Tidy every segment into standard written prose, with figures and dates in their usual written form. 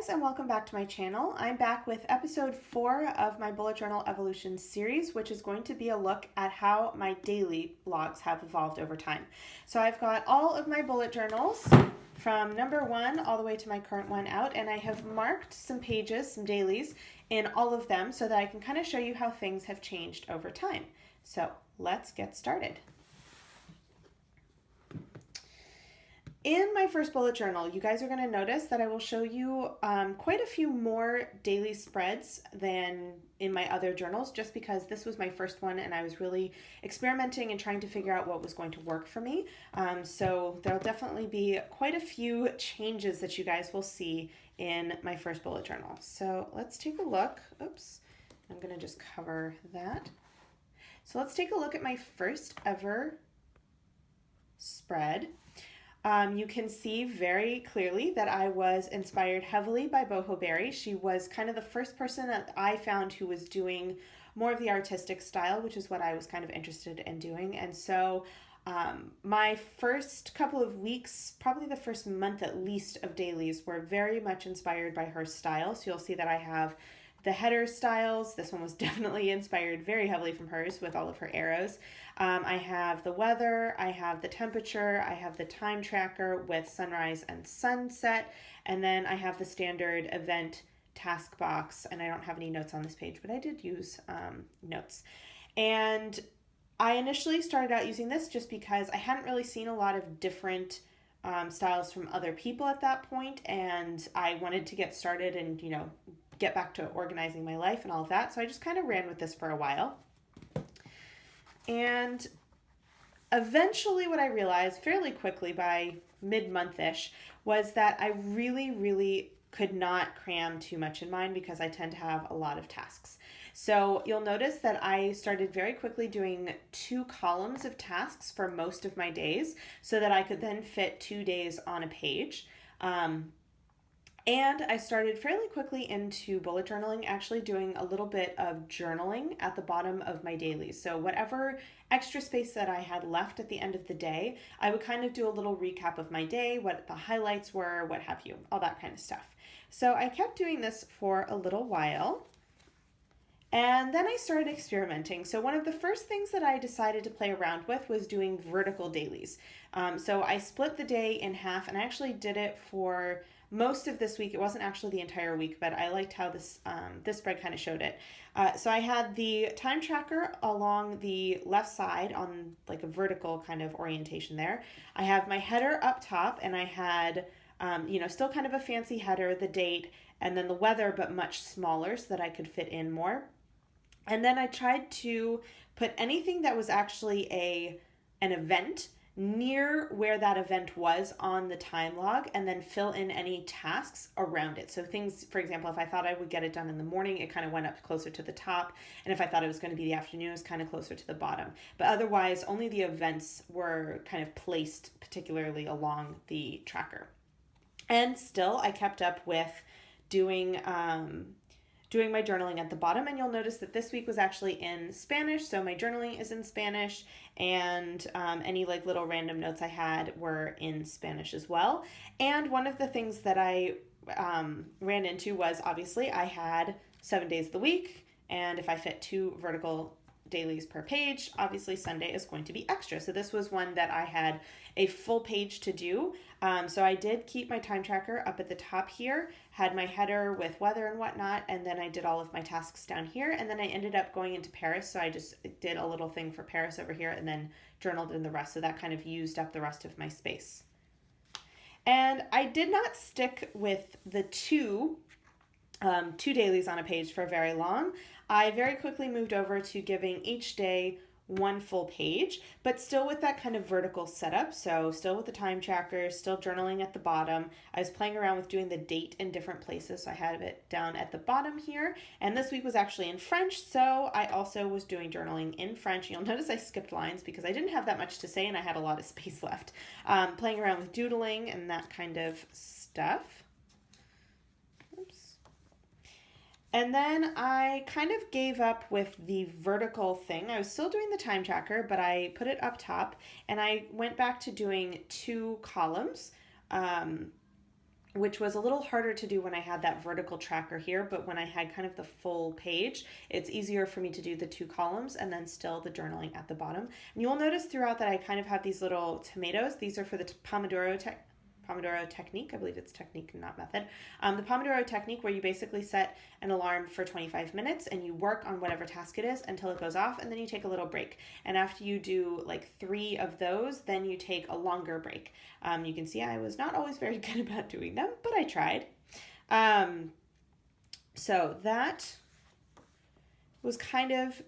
guys, and welcome back to my channel. I'm back with episode 4 of my bullet journal evolution series, which is going to be a look at how my daily logs have evolved over time. So I've got all of my bullet journals from number 1 all the way to my current one out, and I have marked some pages, some dailies, in all of them so that I can kind of show you how things have changed over time. So let's get started. In my first bullet journal, you guys are going to notice that I will show you quite a few more daily spreads than in my other journals, just because this was my first one and I was really experimenting and trying to figure out what was going to work for me. So there'll definitely be quite a few changes that you guys will see in my first bullet journal. So let's take a look. Oops, I'm going to just cover that. So let's take a look at my first ever spread. You can see very clearly that I was inspired heavily by Boho Berry. She was kind of the first person that I found who was doing more of the artistic style, which is what I was kind of interested in doing. And so my first couple of weeks, probably the first month at least of dailies, were very much inspired by her style. So you'll see that I have the header styles. This one was definitely inspired very heavily from hers with all of her arrows. I have the weather, I have the temperature, I have the time tracker with sunrise and sunset, and then I have the standard event task box, and I don't have any notes on this page, but I did use notes. And I initially started out using this just because I hadn't really seen a lot of different styles from other people at that point, and I wanted to get started and, get back to organizing my life and all of that. So I just kind of ran with this for a while. And eventually what I realized fairly quickly by mid-month-ish was that I really could not cram too much in mine because I tend to have a lot of tasks. So you'll notice that I started very quickly doing 2 columns of tasks for most of my days so that I could then fit 2 days on a page. And I started fairly quickly into bullet journaling, actually doing a little bit of journaling at the bottom of my dailies. So whatever extra space that I had left at the end of the day, I would kind of do a little recap of my day, what the highlights were, what have you, all that kind of stuff. So I kept doing this for a little while. And then I started experimenting. So one of the first things that I decided to play around with was doing vertical dailies. So I split the day in half, and I actually did it for most of this week. It wasn't actually the entire week, but I liked how this spread kind of showed it. So I had the time tracker along the left side on like a vertical kind of orientation there. I have my header up top, and I had still kind of a fancy header, the date, and then the weather, but much smaller so that I could fit in more. And then I tried to put anything that was actually an event near where that event was on the time log, and then fill in any tasks around it. So things, for example, if I thought I would get it done in the morning, it kind of went up closer to the top. And if I thought it was going to be the afternoon, it was kind of closer to the bottom. But otherwise, only the events were kind of placed particularly along the tracker. And still, I kept up with doing my journaling at the bottom, and you'll notice that this week was actually in Spanish, so my journaling is in Spanish, and any like little random notes I had were in Spanish as well. And one of the things that I ran into was, obviously, I had 7 days of the week, and if I fit 2 vertical dailies per page, obviously Sunday is going to be extra. So this was one that I had a full page to do. So I did keep my time tracker up at the top here, had my header with weather and whatnot, and then I did all of my tasks down here, and then I ended up going into Paris, so I just did a little thing for Paris over here and then journaled in the rest, so that kind of used up the rest of my space. And I did not stick with the two dailies on a page for very long. I very quickly moved over to giving each day 1 full page, but still with that kind of vertical setup. So still with the time tracker, still journaling at the bottom. I was playing around with doing the date in different places. So I had it down at the bottom here. And this week was actually in French. So I also was doing journaling in French. You'll notice I skipped lines because I didn't have that much to say and I had a lot of space left. Playing around with doodling and that kind of stuff. And then I kind of gave up with the vertical thing. I was still doing the time tracker, but I put it up top, and I went back to doing 2 columns. which was a little harder to do when I had that vertical tracker here, but when I had kind of the full page, it's easier for me to do the 2 columns and then still the journaling at the bottom. And you'll notice throughout that I kind of have these little tomatoes. These are for the Pomodoro Technique. I believe it's technique, not method. The Pomodoro Technique, where you basically set an alarm for 25 minutes and you work on whatever task it is until it goes off, and then you take a little break. And after you do like 3 of those, then you take a longer break. You can see I was not always very good about doing them, but I tried. So that was kind of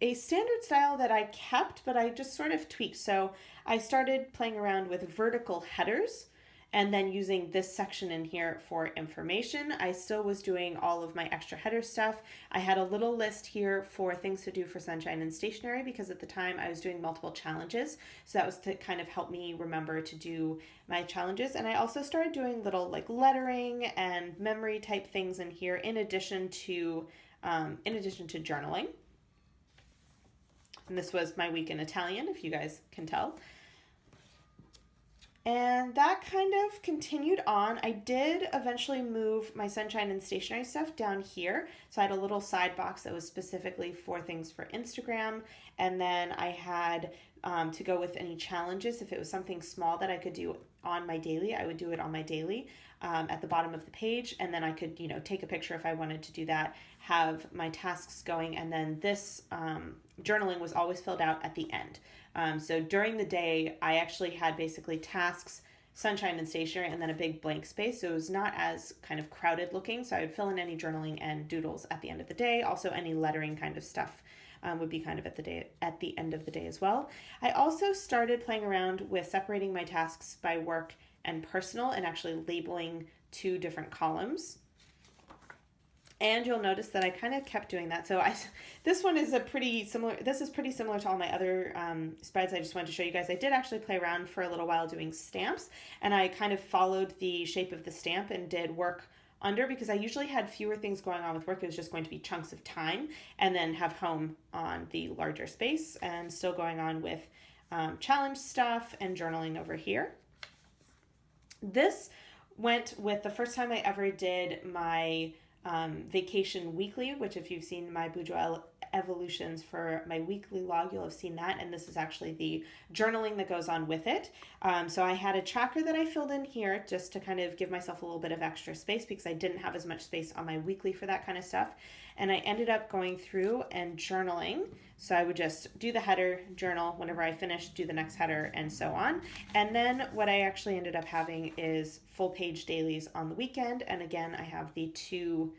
a standard style that I kept, but I just sort of tweaked. So I started playing around with vertical headers, and then using this section in here for information. I still was doing all of my extra header stuff. I had a little list here for things to do for Sunshine and Stationery, because at the time I was doing multiple challenges. So that was to kind of help me remember to do my challenges. And I also started doing little like lettering and memory type things in here in addition to journaling. And this was my week in Italian, if you guys can tell. And that kind of continued on. I did eventually move my Sunshine and Stationery stuff down here. So I had a little side box that was specifically for things for Instagram. And then I had to go with any challenges. If it was something small that I could do on my daily, I would do it on my daily at the bottom of the page. And then I could, take a picture if I wanted to do that, have my tasks going. And then this journaling was always filled out at the end. So during the day, I actually had basically tasks, Sunshine and Stationery, and then a big blank space. So it was not as kind of crowded looking. So I would fill in any journaling and doodles at the end of the day. Also any lettering kind of stuff would be kind of at the end of the day as well. I also started playing around with separating my tasks by work and personal and actually labeling 2 different columns. And you'll notice that I kind of kept doing that. So this is pretty similar to all my other spreads. I just wanted to show you guys. I did actually play around for a little while doing stamps, and I kind of followed the shape of the stamp and did work under, because I usually had fewer things going on with work. It was just going to be chunks of time, and then have home on the larger space, and still going on with challenge stuff and journaling over here. This went with the first time I ever did my vacation weekly, which if you've seen my Bourgeois evolutions for my weekly log, you'll have seen that. And this is actually the journaling that goes on with it. So I had a tracker that I filled in here just to kind of give myself a little bit of extra space, because I didn't have as much space on my weekly for that kind of stuff. And I ended up going through and journaling. So I would just do the header, journal, whenever I finished, do the next header, and so on. And then what I actually ended up having is full page dailies on the weekend. And again, I have the 2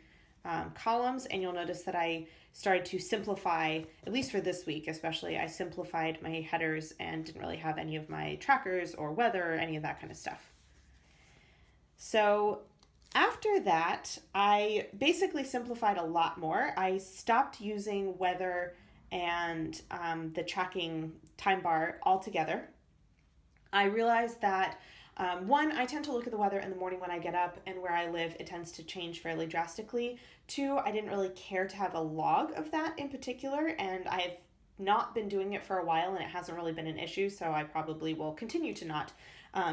columns, and you'll notice that I started to simplify, at least for this week especially, I simplified my headers and didn't really have any of my trackers or weather or any of that kind of stuff. So after that, I basically simplified a lot more. I stopped using weather and the tracking time bar altogether. I realized that one, I tend to look at the weather in the morning when I get up, and where I live, it tends to change fairly drastically. 2, I didn't really care to have a log of that in particular, and I've not been doing it for a while, and it hasn't really been an issue, so I probably will continue to not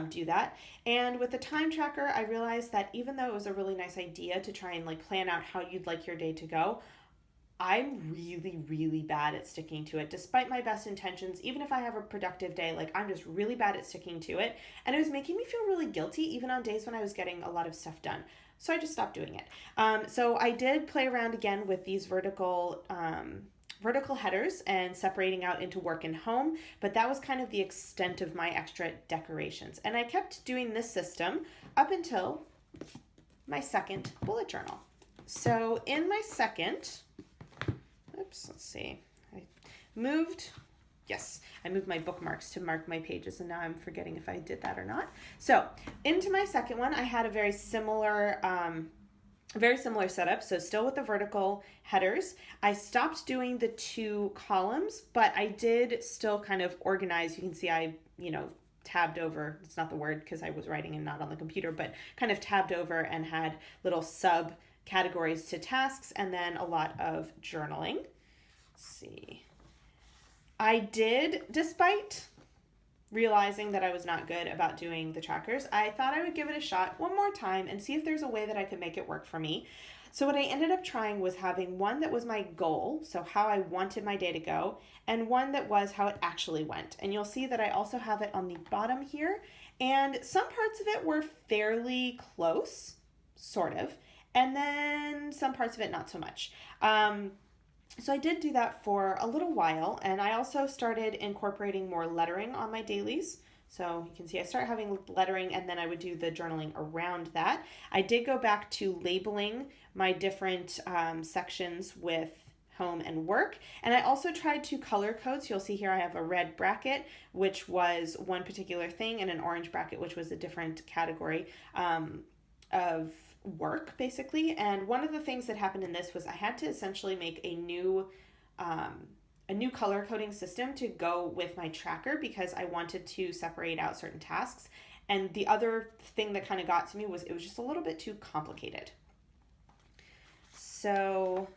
do that. And with the time tracker, I realized that even though it was a really nice idea to try and plan out how you'd like your day to go, I'm really, really bad at sticking to it. Despite my best intentions, even if I have a productive day, I'm just really bad at sticking to it. And it was making me feel really guilty, even on days when I was getting a lot of stuff done. So I just stopped doing it. So I did play around again with these vertical headers and separating out into work and home, but that was kind of the extent of my extra decorations. And I kept doing this system up until my second bullet journal. So in my second... let's see. I moved my bookmarks to mark my pages, and now I'm forgetting if I did that or not. So into my second one, I had a very similar setup. So still with the vertical headers. I stopped doing the 2 columns, but I did still kind of organize. You can see I, tabbed over. It's not the word because I was writing and not on the computer, but kind of tabbed over and had little sub categories to tasks, and then a lot of journaling. Let's see. I did, despite realizing that I was not good about doing the trackers, I thought I would give it a shot one more time and see if there's a way that I could make it work for me. So what I ended up trying was having one that was my goal, so how I wanted my day to go, and one that was how it actually went. And you'll see that I also have it on the bottom here, and some parts of it were fairly close, sort of, and then some parts of it not so much. So I did do that for a little while, and I also started incorporating more lettering on my dailies. So you can see I start having lettering, and then I would do the journaling around that. I did go back to labeling my different sections with home and work, and I also tried to color code. So you'll see here I have a red bracket, which was one particular thing, and an orange bracket, which was a different category of work, basically. And one of the things that happened in this was I had to essentially make a new color coding system to go with my tracker, because I wanted to separate out certain tasks. And the other thing that kind of got to me was it was just a little bit too complicated. So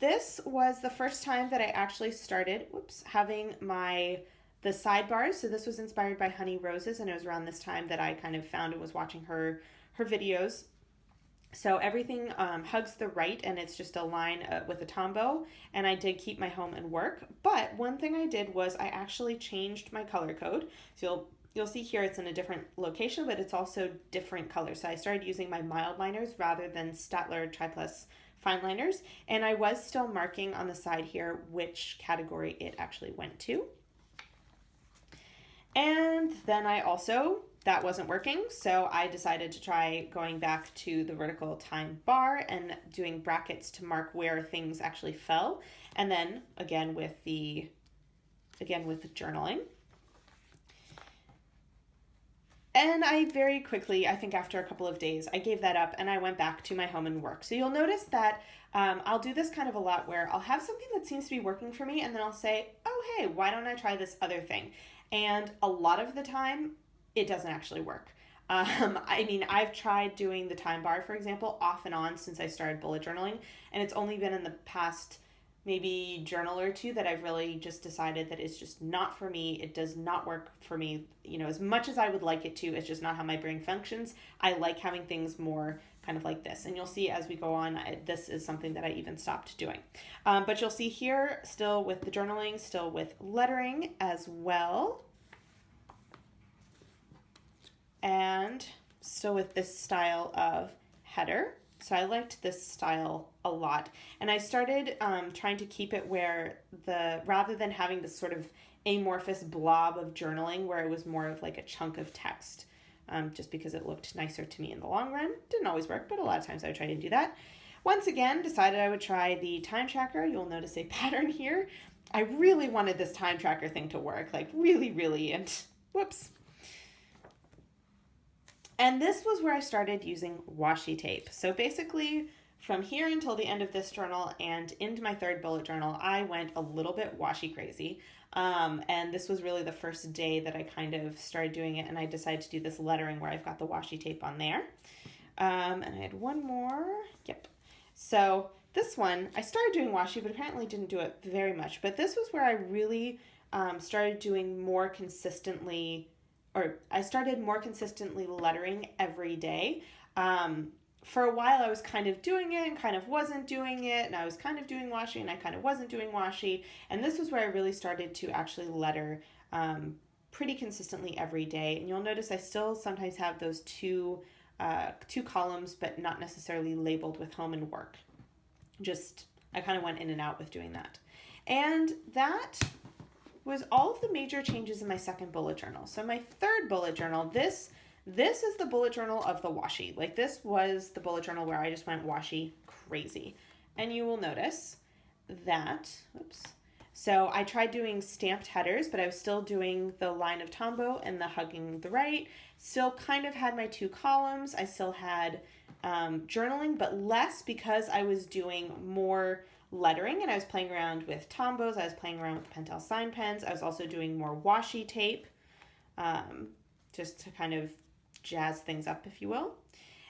this was the first time that I actually started having the sidebars. So this was inspired by Rozes, and it was around this time that I kind of found and was watching her videos. So everything hugs the right, and it's just a line with a tombow, and I did keep my home and work. But one thing I did was I actually changed my color code. So you'll see here it's in a different location, but it's also different colors. So I started using my mild liners rather than Staedtler Tri-Plus fine liners, and I was still marking on the side here which category it actually went to. And then that wasn't working, so I decided to try going back to the vertical time bar and doing brackets to mark where things actually fell, and then again with the journaling. And I very quickly, I think after a couple of days, I gave that up and I went back to my home and work. So you'll notice that I'll do this kind of a lot, where I'll have something that seems to be working for me, and then I'll say, oh, hey, why don't I try this other thing? And a lot of the time, it doesn't actually work. I mean, I've tried doing the time bar, for example, off and on since I started bullet journaling, and it's only been in the past maybe journal or two that I've really just decided that it's just not for me. It does not work for me, as much as I would like it to. It's just not how my brain functions. I like having things more kind of like this, and you'll see as we go on, this is something that I even stopped doing. But you'll see here, still with the journaling, still with lettering as well, and still with this style of header. So I liked this style a lot, and I started trying to keep it where rather than having this sort of amorphous blob of journaling where it was more of like a chunk of text, just because it looked nicer to me in the long run. Didn't always work, but a lot of times I would try to do that. Once again, decided I would try the time tracker. You'll notice a pattern here. I really wanted this time tracker thing to work, like really, really, and whoops. And this was where I started using washi tape. So basically, from here until the end of this journal and into my third bullet journal, I went a little bit washi crazy. And this was really the first day that I kind of started doing it, and I decided to do this lettering where I've got the washi tape on there. And I had one more. Yep. So this one, I started doing washi, but apparently didn't do it very much. But this was where I really started doing more consistently, or I started more consistently lettering every day. For a while I was kind of doing it and kind of wasn't doing it, and I was kind of doing washi and I kind of wasn't doing washi, and this was where I really started to actually letter pretty consistently every day. And you'll notice I still sometimes have those two columns, but not necessarily labeled with home and work. Just, I kind of went in and out with doing that. And that was all of the major changes in my second bullet journal. So my third bullet journal, this is the bullet journal of the washi. Like, this was the bullet journal where I just went washi crazy. And you will notice that, oops. So I tried doing stamped headers, but I was still doing the line of tombow and the hugging the right. Still kind of had my two columns. I still had journaling, but less, because I was doing more lettering and I was playing around with tombows. I was playing around with Pentel sign pens. I was also doing more washi tape, just to kind of jazz things up, if you will.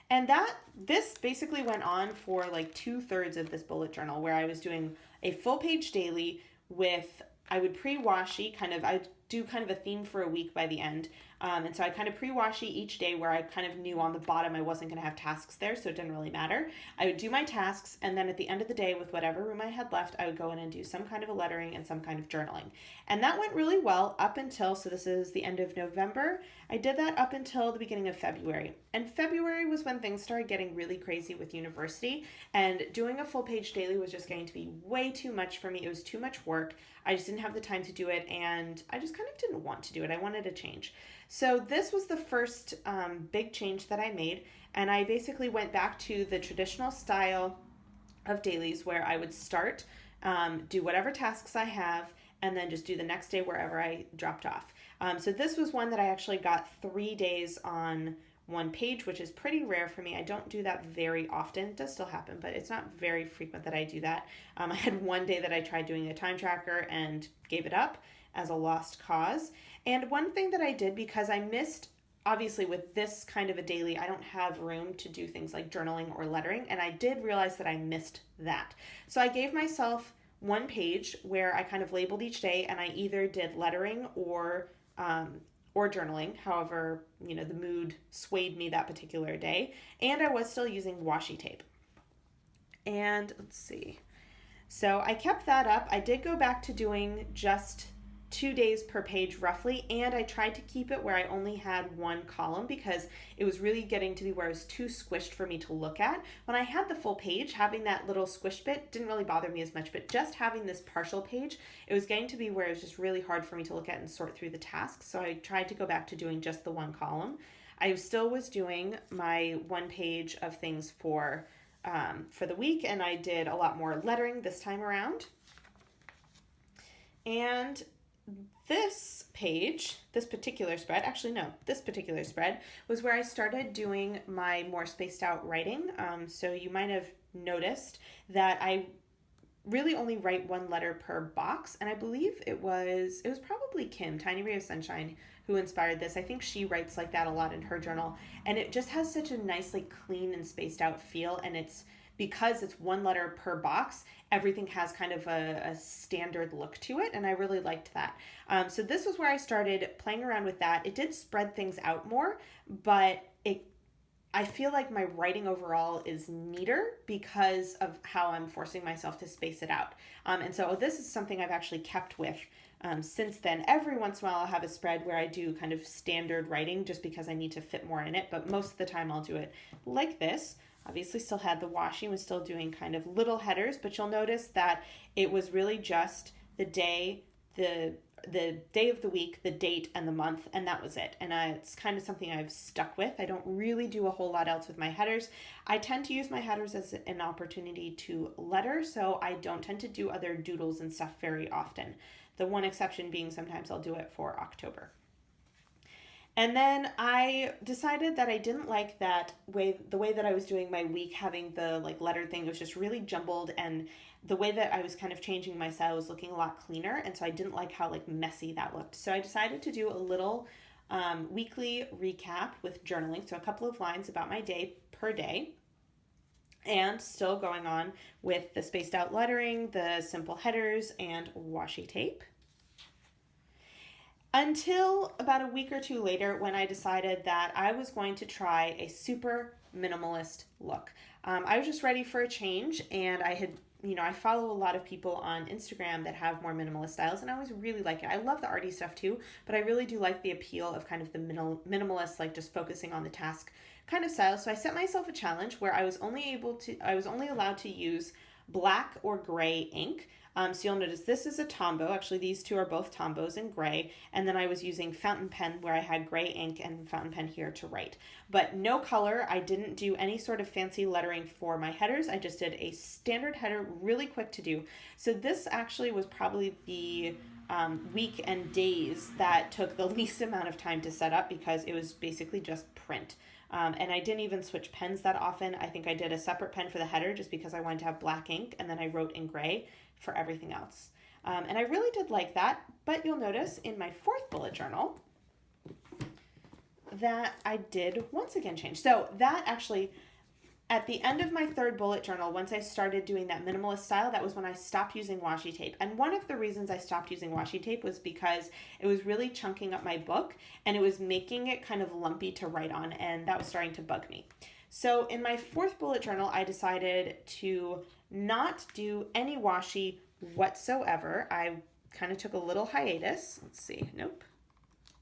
And this basically went on for like 2/3 of this bullet journal, where I was doing a full page daily with, I would pre-washi, kind of, I'd do kind of a theme for a week by the end. And so I kind of pre-washi each day where I kind of knew on the bottom I wasn't going to have tasks there, so it didn't really matter. I would do my tasks, and then at the end of the day, with whatever room I had left, I would go in and do some kind of a lettering and some kind of journaling. And that went really well up until, so this is the end of November. I did that up until the beginning of February. And February was when things started getting really crazy with university, and doing a full page daily was just going to be way too much for me. It was too much work. I just didn't have the time to do it, and I just kind of didn't want to do it. I wanted a change. So this was the first big change that I made, and I basically went back to the traditional style of dailies where I would start, do whatever tasks I have, and then just do the next day wherever I dropped off. So this was one that I actually got 3 days on one page, which is pretty rare for me. I don't do that very often. It does still happen, but it's not very frequent that I do that. I had one day that I tried doing a time tracker and gave it up as a lost cause. And one thing that I did, because I missed, obviously with this kind of a daily, I don't have room to do things like journaling or lettering, and I did realize that I missed that. So I gave myself one page where I kind of labeled each day, and I either did lettering or journaling, however, the mood swayed me that particular day. And I was still using washi tape. And let's see. So I kept that up. I did go back to doing just 2 days per page roughly, and I tried to keep it where I only had one column because it was really getting to be where it was too squished for me to look at. When I had the full page, having that little squish bit didn't really bother me as much, but just having this partial page, it was getting to be where it was just really hard for me to look at and sort through the tasks. So I tried to go back to doing just the one column. I still was doing my one page of things for the week, and I did a lot more lettering this time around. And this particular spread was where I started doing my more spaced out writing. So you might have noticed that I really only write one letter per box, and I believe it was probably Kim, Tiny Ray of Sunshine, who inspired this. I think she writes like that a lot in her journal, and it just has such a nicely clean and spaced out feel, and it's because it's one letter per box, everything has kind of a standard look to it, and I really liked that. So this was where I started playing around with that. It did spread things out more, but I feel like my writing overall is neater because of how I'm forcing myself to space it out. And so this is something I've actually kept with since then. Every once in a while I'll have a spread where I do kind of standard writing just because I need to fit more in it, but most of the time I'll do it like this. Obviously still had the washi, was still doing kind of little headers, but you'll notice that it was really just the day, the day of the week, the date, and the month, and that was it. And it's kind of something I've stuck with. I don't really do a whole lot else with my headers. I tend to use my headers as an opportunity to letter, so I don't tend to do other doodles and stuff very often. The one exception being sometimes I'll do it for October. And then I decided that I didn't like the way that I was doing my week, having the letter thing. It was just really jumbled, and the way that I was kind of changing my style was looking a lot cleaner, and so I didn't like how messy that looked. So I decided to do a little weekly recap with journaling, so a couple of lines about my day per day, and still going on with the spaced out lettering, the simple headers, and washi tape. Until about a week or two later when I decided that I was going to try a super minimalist look. I was just ready for a change, and I had, I follow a lot of people on Instagram that have more minimalist styles, and I always really like it. I love the arty stuff too, but I really do like the appeal of kind of the minimalist, just focusing on the task kind of style. So I set myself a challenge where I was only allowed to use black or gray ink. So you'll notice this is a Tombow. Actually, these two are both Tombows in gray. And then I was using fountain pen where I had gray ink and fountain pen here to write. But no color. I didn't do any sort of fancy lettering for my headers. I just did a standard header, really quick to do. So this actually was probably the week and days that took the least amount of time to set up because it was basically just print. And I didn't even switch pens that often. I think I did a separate pen for the header just because I wanted to have black ink, and then I wrote in gray for everything else. And I really did like that, but you'll notice in my fourth bullet journal that I did once again change. So that actually, at the end of my third bullet journal, once I started doing that minimalist style, that was when I stopped using washi tape. And one of the reasons I stopped using washi tape was because it was really chunking up my book and it was making it kind of lumpy to write on, and that was starting to bug me. So in my fourth bullet journal, I decided to not do any washi whatsoever. I kind of took a little hiatus. Let's see. Nope.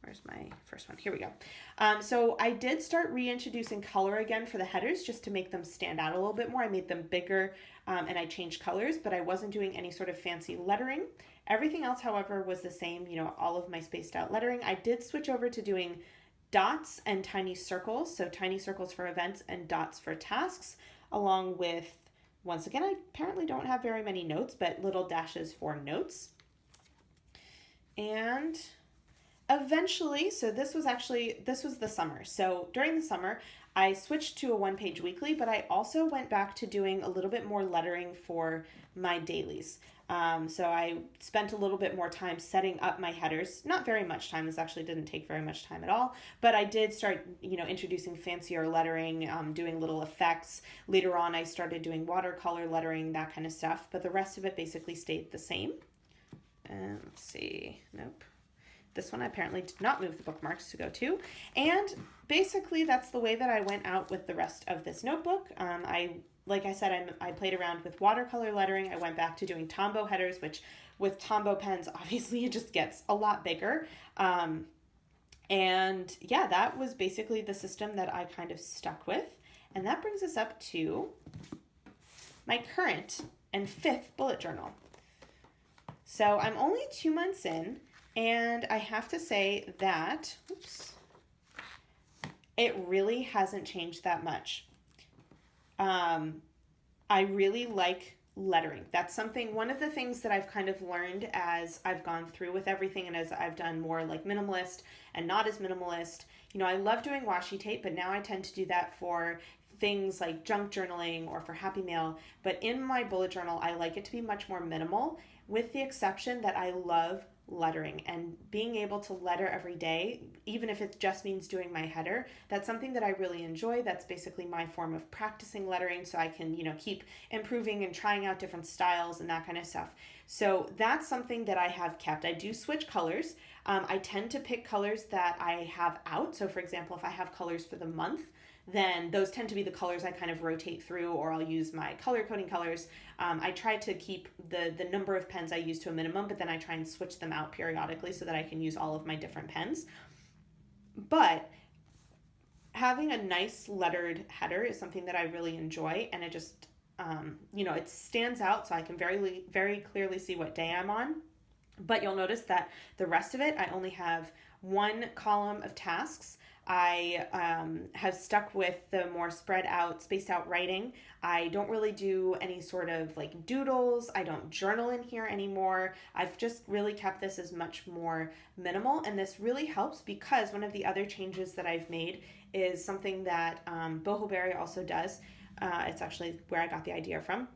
Where's my first one? Here we go. So I did start reintroducing color again for the headers just to make them stand out a little bit more. I made them bigger and I changed colors, but I wasn't doing any sort of fancy lettering. Everything else, however, was the same, all of my spaced out lettering. I did switch over to doing dots and tiny circles. So tiny circles for events and dots for tasks, along with, once again, I apparently don't have very many notes, but little dashes for notes. And eventually, so this was the summer. So during the summer, I switched to a one-page weekly, but I also went back to doing a little bit more lettering for my dailies. So I spent a little bit more time setting up my headers. Not very much time. This actually didn't take very much time at all. But I did start, introducing fancier lettering, doing little effects. Later on, I started doing watercolor lettering, that kind of stuff. But the rest of it basically stayed the same. And let's see. Nope. This one I apparently did not move the bookmarks to go to. And basically that's the way that I went out with the rest of this notebook. Like I said, I played around with watercolor lettering. I went back to doing Tombow headers, which with Tombow pens, obviously it just gets a lot bigger. And yeah, that was basically the system that I kind of stuck with. And that brings us up to my current and fifth bullet journal. So I'm only 2 months in, and I have to say that, it really hasn't changed that much. I really like lettering. That's one of the things that I've kind of learned as I've gone through with everything and as I've done more like minimalist and not as minimalist. I love doing washi tape, but now I tend to do that for things like junk journaling or for Happy Mail. But in my bullet journal, I like it to be much more minimal, with the exception that I love lettering and being able to letter every day, even if it just means doing my header. That's something that I really enjoy. That's basically my form of practicing lettering, so I can, keep improving and trying out different styles and that kind of stuff. So that's something that I have kept. I do switch colors. I tend to pick colors that I have out. So for example, if I have colors for the month, then those tend to be the colors I kind of rotate through, or I'll use my color coding colors. I try to keep the number of pens I use to a minimum, but then I try and switch them out periodically so that I can use all of my different pens. But having a nice lettered header is something that I really enjoy, and it just, it stands out so I can very, very clearly see what day I'm on. But you'll notice that the rest of it, I only have one column of tasks. I have stuck with the more spaced out writing. I don't really do any sort of like doodles. I don't journal in here anymore. I've just really kept this as much more minimal, and this really helps because one of the other changes that I've made is something that Boho Berry also does. It's actually where I got the idea from,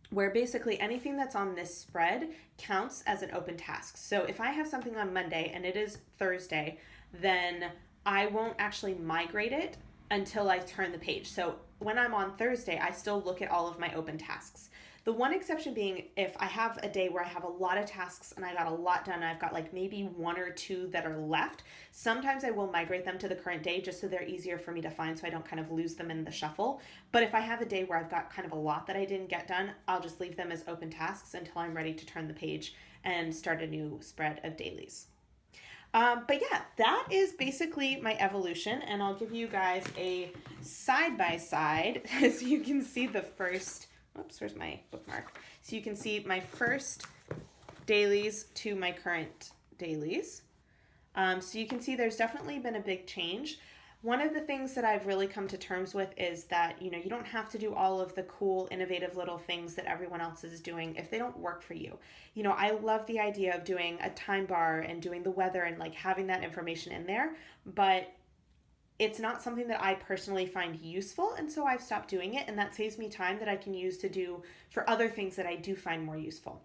where basically anything that's on this spread counts as an open task. So if I have something on Monday and it is Thursday, then I won't actually migrate it until I turn the page. So when I'm on Thursday, I still look at all of my open tasks. The one exception being if I have a day where I have a lot of tasks and I got a lot done, I've got like maybe one or two that are left. Sometimes I will migrate them to the current day just so they're easier for me to find so I don't kind of lose them in the shuffle. But if I have a day where I've got kind of a lot that I didn't get done, I'll just leave them as open tasks until I'm ready to turn the page and start a new spread of dailies. But yeah, that is basically my evolution, and I'll give you guys a side-by-side so you can see the first, where's my bookmark? So you can see my first dailies to my current dailies. So you can see there's definitely been a big change. One of the things that I've really come to terms with is that, you don't have to do all of the cool, innovative little things that everyone else is doing if they don't work for you. I love the idea of doing a time bar and doing the weather and like having that information in there, but it's not something that I personally find useful, and so I've stopped doing it, and that saves me time that I can use to do for other things that I do find more useful.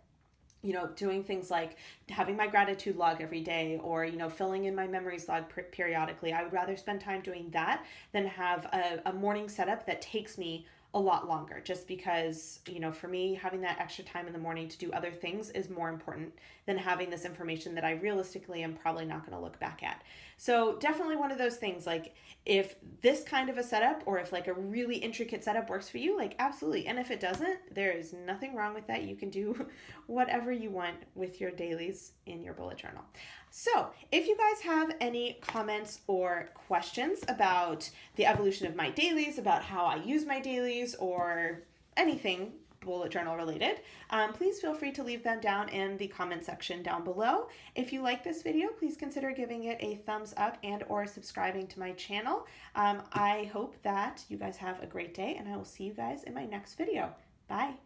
Doing things like having my gratitude log every day, or, filling in my memories log periodically. I would rather spend time doing that than have a morning setup that takes me a lot longer, just because, you know, for me, having that extra time in the morning to do other things is more important than having this information that I realistically am probably not going to look back at. So definitely one of those things, like if this kind of a setup or if like a really intricate setup works for you, like absolutely. And if it doesn't, there is nothing wrong with that. You can do whatever you want with your dailies in your bullet journal. So if you guys have any comments or questions about the evolution of my dailies, about how I use my dailies, or anything bullet journal related, please feel free to leave them down in the comment section down below. If you like this video, please consider giving it a thumbs up and or subscribing to my channel. I hope that you guys have a great day, and I will see you guys in my next video. Bye.